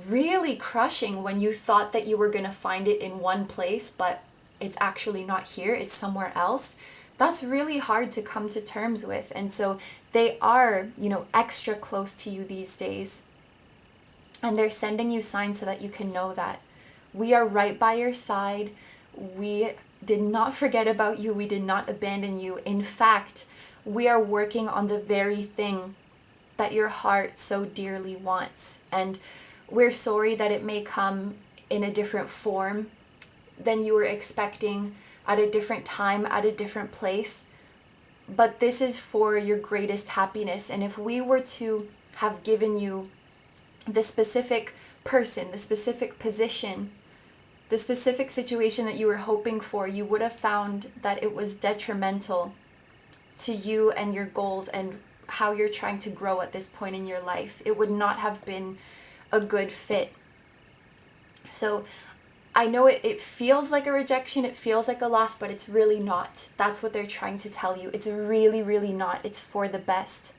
really crushing when you thought that you were going to find it in one place, but it's actually not here, it's somewhere else. That's really hard to come to terms with. And so they are, extra close to you these days. And they're sending you signs so that you can know that we are right by your side. We did not forget about you. We did not abandon you. In fact, we are working on the very thing that your heart so dearly wants. And we're sorry that it may come in a different form than you were expecting, at a different time, at a different place. But this is for your greatest happiness. And if we were to have given you the specific person, the specific position, the specific situation that you were hoping for, you would have found that it was detrimental to you and your goals and how you're trying to grow at this point in your life. It would not have been a good fit. So I know it feels like a rejection, it feels like a loss, but it's really not. That's what they're trying to tell you. It's really, really not. It's for the best.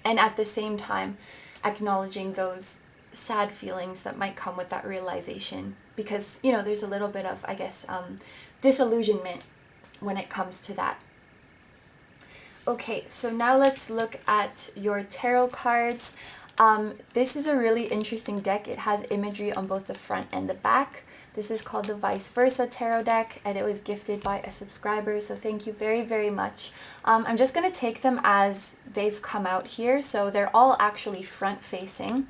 And at the same time, acknowledging those sad feelings that might come with that realization. Because, there's a little bit of, I guess, disillusionment when it comes to that. Okay, so now let's look at your tarot cards. This is a really interesting deck. It has imagery on both the front and the back. This is called the Viceversa tarot deck, and it was gifted by a subscriber, so thank you very, very much. I'm just going to take them as they've come out here. So they're all actually front-facing.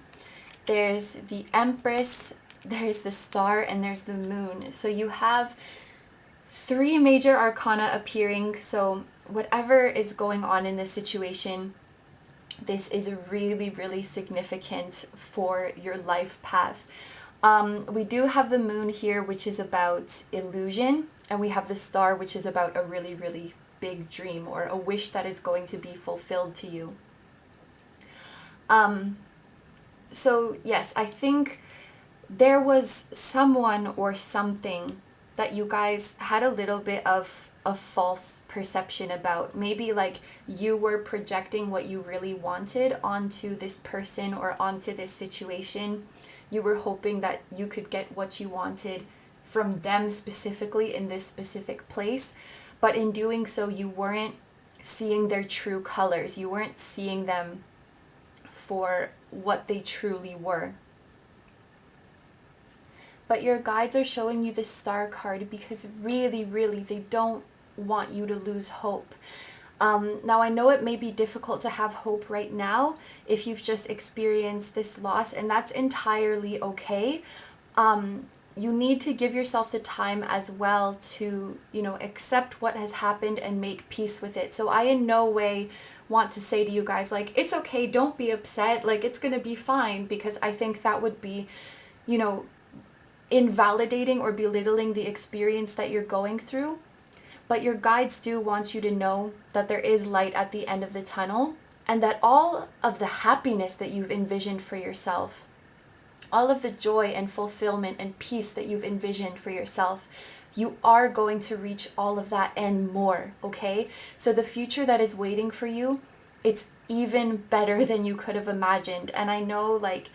There's the Empress, there's the Star, and there's the Moon. So you have 3 major arcana appearing. So whatever is going on in this situation, this is really, really significant for your life path. We do have the Moon here, which is about illusion, and we have the Star, which is about a really, really big dream or a wish that is going to be fulfilled to you. So yes, I think there was someone or something that you guys had a little bit of a false perception about. Maybe like you were projecting what you really wanted onto this person or onto this situation. You were hoping that you could get what you wanted from them specifically in this specific place. But in doing so, you weren't seeing their true colors. You weren't seeing them for what they truly were. But your guides are showing you the Star card because really, really, they don't want you to lose hope. Now, I know it may be difficult to have hope right now if you've just experienced this loss, and that's entirely okay. You need to give yourself the time as well to, accept what has happened and make peace with it. So I in no way want to say to you guys, like, it's okay, don't be upset, like, it's gonna be fine, because I think that would be, invalidating or belittling the experience that you're going through. But your guides do want you to know that there is light at the end of the tunnel, and that all of the happiness that you've envisioned for yourself, all of the joy and fulfillment and peace that you've envisioned for yourself, you are going to reach all of that and more, okay? So the future that is waiting for you, it's even better than you could have imagined. And I know, like,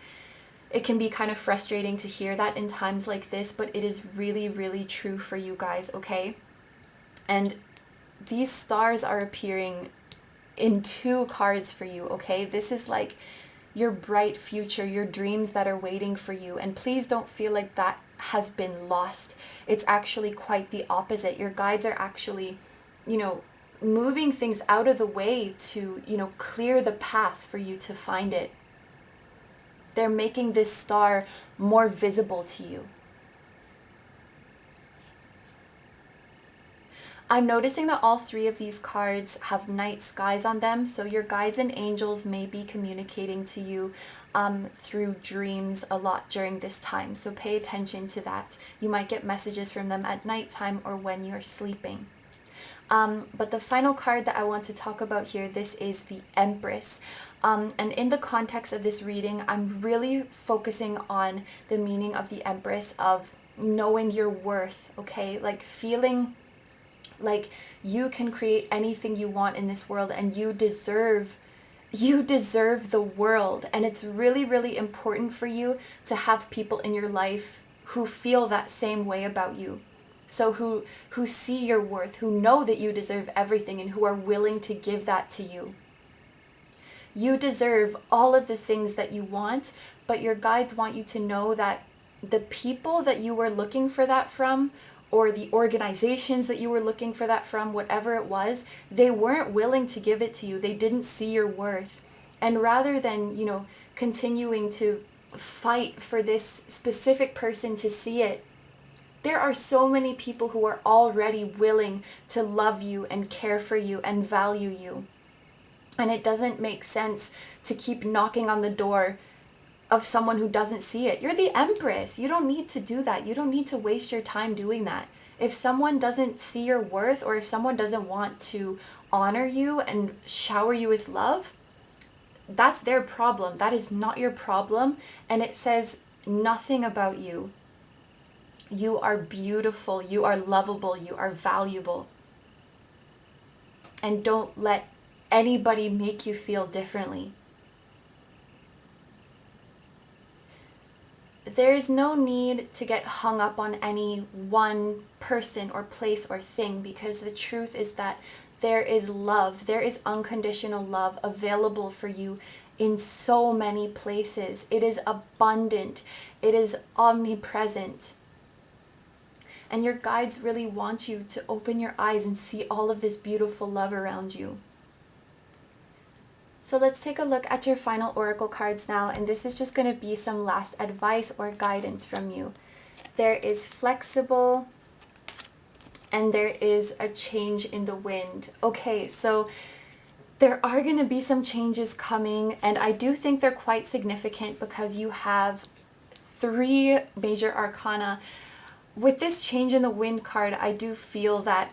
it can be kind of frustrating to hear that in times like this, but it is really, really true for you guys, okay? And these stars are appearing in 2 cards for you, okay? This is like your bright future, your dreams that are waiting for you. And please don't feel like that has been lost. It's actually quite the opposite. Your guides are actually, moving things out of the way to, clear the path for you to find it. They're making this star more visible to you. I'm noticing that all 3 of these cards have night skies on them, so your guides and angels may be communicating to you through dreams a lot during this time, so pay attention to that. You might get messages from them at nighttime or when you're sleeping. But the final card that I want to talk about here, this is the Empress. And in the context of this reading, I'm really focusing on the meaning of the Empress, of knowing your worth, okay? Like feeling like you can create anything you want in this world, and you deserve the world. And it's really, really important for you to have people in your life who feel that same way about you. So who see your worth, who know that you deserve everything, and who are willing to give that to you. You deserve all of the things that you want, but your guides want you to know that the people that you were looking for that from, or the organizations that you were looking for that from, whatever it was, they weren't willing to give it to you. They didn't see your worth. And rather than, continuing to fight for this specific person to see it, there are so many people who are already willing to love you and care for you and value you. And it doesn't make sense to keep knocking on the door of someone who doesn't see it. You're the Empress. You don't need to do that. You don't need to waste your time doing that. If someone doesn't see your worth, or if someone doesn't want to honor you and shower you with love, that's their problem. That is not your problem. And it says nothing about you. You are beautiful. You are lovable. You are valuable. And don't let anybody make you feel differently. There is no need to get hung up on any one person or place or thing, because the truth is that there is love, there is unconditional love available for you in so many places. It is abundant, it is omnipresent. And your guides really want you to open your eyes and see all of this beautiful love around you. So let's take a look at your final oracle cards now, and this is just going to be some last advice or guidance from you. There is flexible, and there is a change in the wind. Okay, so there are going to be some changes coming, and I do think they're quite significant because you have 3 major arcana. With this change in the wind card, I do feel that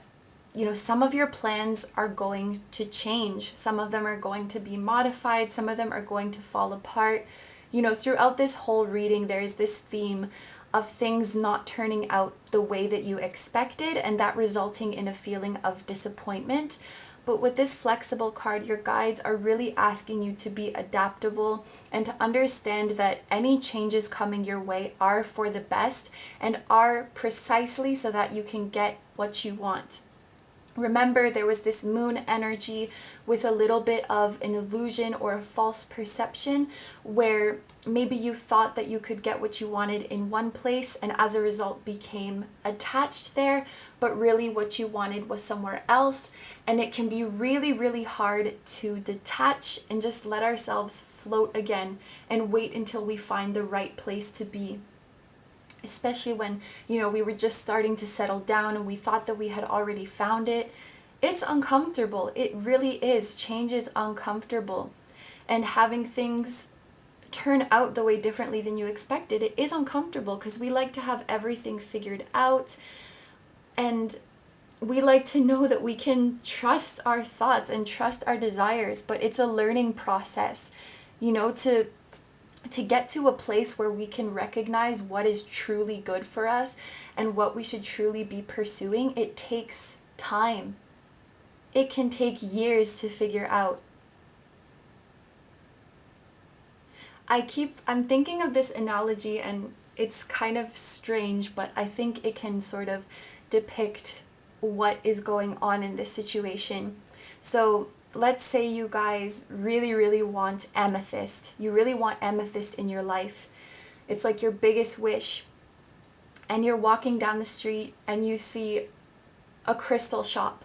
some of your plans are going to change. Some of them are going to be modified. Some of them are going to fall apart. Throughout this whole reading, there is this theme of things not turning out the way that you expected, and that resulting in a feeling of disappointment. But with this flexible card, your guides are really asking you to be adaptable and to understand that any changes coming your way are for the best and are precisely so that you can get what you want. Remember, there was this moon energy with a little bit of an illusion or a false perception where maybe you thought that you could get what you wanted in one place and as a result became attached there, but really what you wanted was somewhere else. And it can be really, really hard to detach and just let ourselves float again and wait until we find the right place to be. Especially when, we were just starting to settle down and we thought that we had already found it. It's uncomfortable. It really is. Change is uncomfortable. And having things turn out the way differently than you expected, it is uncomfortable because we like to have everything figured out. And we like to know that we can trust our thoughts and trust our desires, but it's a learning process, you know, to get to a place where we can recognize what is truly good for us and what we should truly be pursuing. It takes time. It can take years to figure out. I'm thinking of this analogy, and it's kind of strange, but I think it can sort of depict what is going on in this situation. So let's say you guys really, really want amethyst. You really want amethyst in your life. It's like your biggest wish. And you're walking down the street and you see a crystal shop.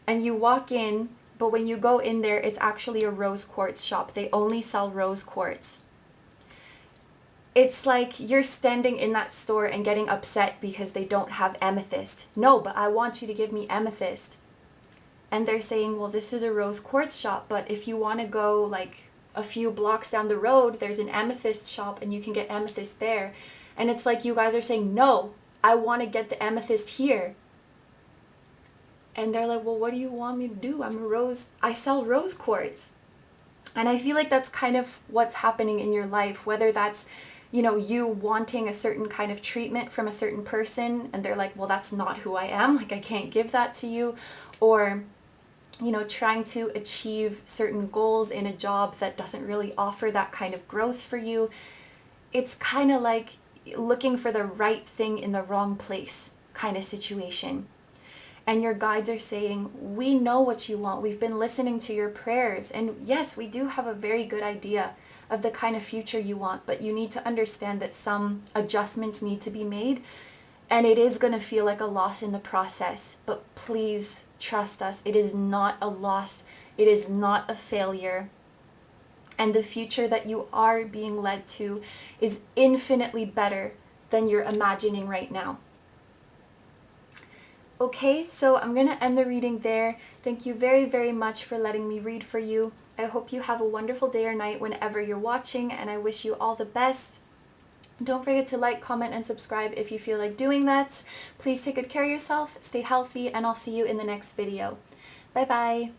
And you walk in, but when you go in there, it's actually a rose quartz shop. They only sell rose quartz. It's like you're standing in that store and getting upset because they don't have amethyst. No, but I want you to give me amethyst. And they're saying, well, this is a rose quartz shop, but if you want to go like a few blocks down the road, there's an amethyst shop and you can get amethyst there. And it's like you guys are saying, no, I want to get the amethyst here. And they're like, well, what do you want me to do? I sell rose quartz. And I feel like that's kind of what's happening in your life, whether that's, you know, you wanting a certain kind of treatment from a certain person and they're like, well, that's not who I am. Like, I can't give that to you. Or, you know, trying to achieve certain goals in a job that doesn't really offer that kind of growth for you. It's kind of like looking for the right thing in the wrong place kind of situation. And your guides are saying, we know what you want. We've been listening to your prayers. And yes, we do have a very good idea of the kind of future you want, but you need to understand that some adjustments need to be made. And it is going to feel like a loss in the process. But please trust us. It is not a loss. It is not a failure. And the future that you are being led to is infinitely better than you're imagining right now. Okay, so I'm going to end the reading there. Thank you very, very much for letting me read for you. I hope you have a wonderful day or night whenever you're watching, and I wish you all the best. Don't forget to like, comment, and subscribe if you feel like doing that. Please take good care of yourself, stay healthy, and I'll see you in the next video. Bye-bye.